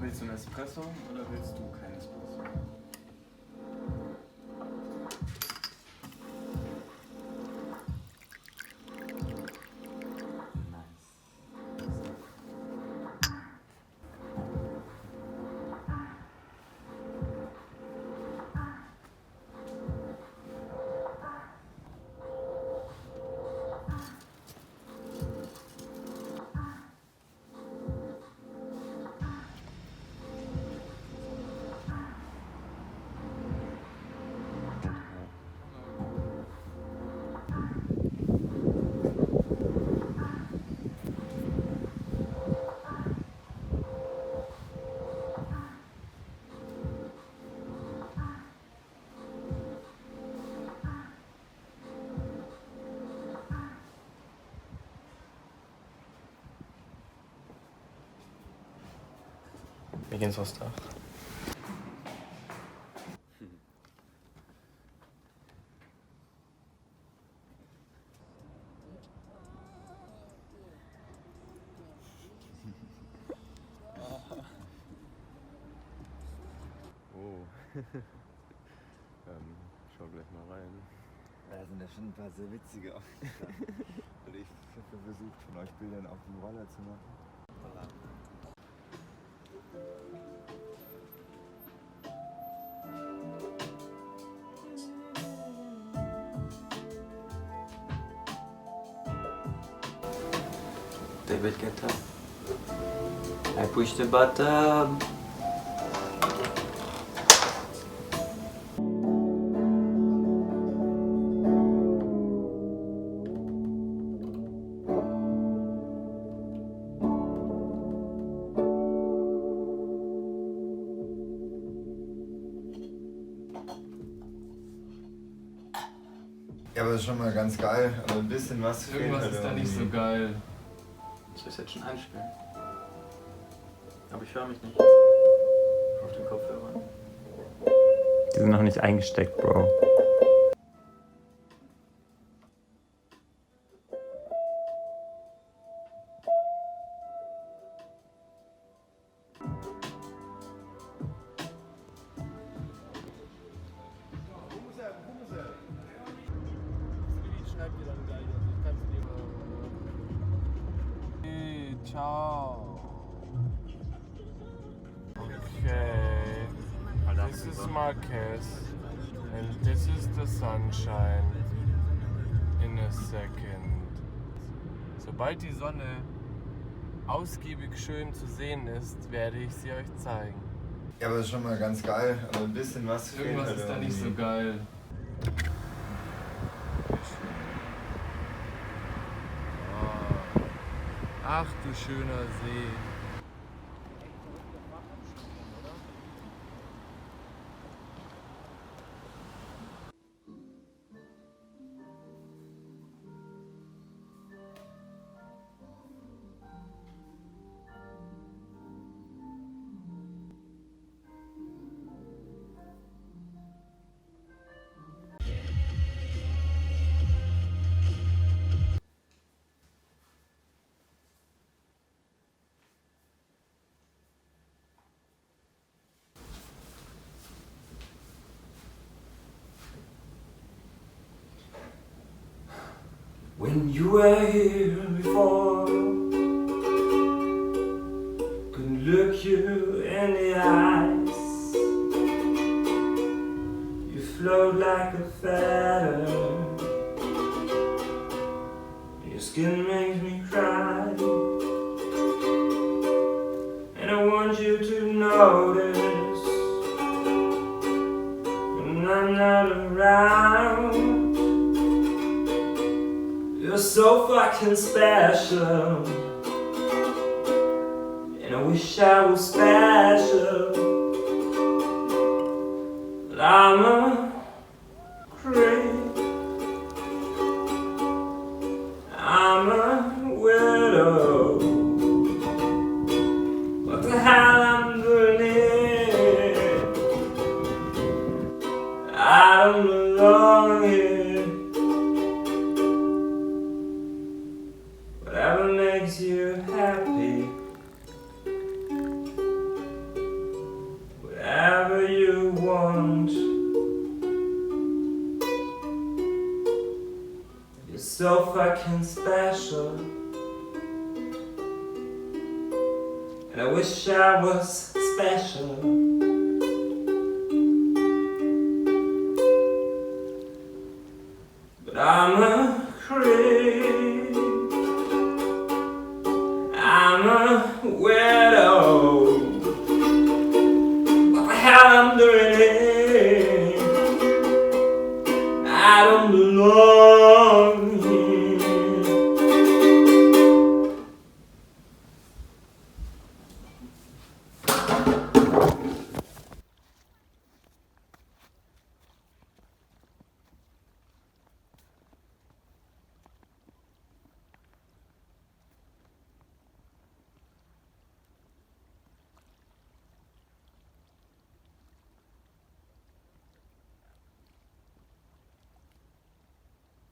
Willst du einen Espresso oder willst du keinen Espresso? Wir gehen ins Ostdach. Oh. Schau gleich mal rein. Da sind ja schon ein paar sehr witzige aufgestanden. Und ich habe versucht, von euch Bildern auf dem Roller zu machen. David Guetta. I push the button. Ja, aber das ist schon mal ganz geil. Aber ein bisschen was fehlt Irgendwas halt ist da nicht so irgendwie. geil. Ich soll es jetzt schon einspielen. Aber ich höre mich nicht. Auf den Kopfhörern. Die sind noch nicht eingesteckt, Bro. Hey, ciao. Okay. This is Marquez. And this is the sunshine. In a second. Sobald die Sonne ausgiebig schön zu sehen ist, werde ich sie euch zeigen. Ja, aber das ist schon mal ganz geil. Aber ein bisschen was fehlt Irgendwas halt ist da nicht so irgendwie. geil. Ach du schöner See. When you were here before, couldn't look you in the eyes. You float like a feather. Your skin makes me cry. And I want you to notice when I'm not around. You're so fucking special, and I wish I was special, but I'm a creep, I'm a widow. What the hell I'm doing here? I don't belong here. Whatever makes you happy. so fucking special. And I wish I was special. But I'm a creep. I'm a weirdo. What the hell I'm doing here?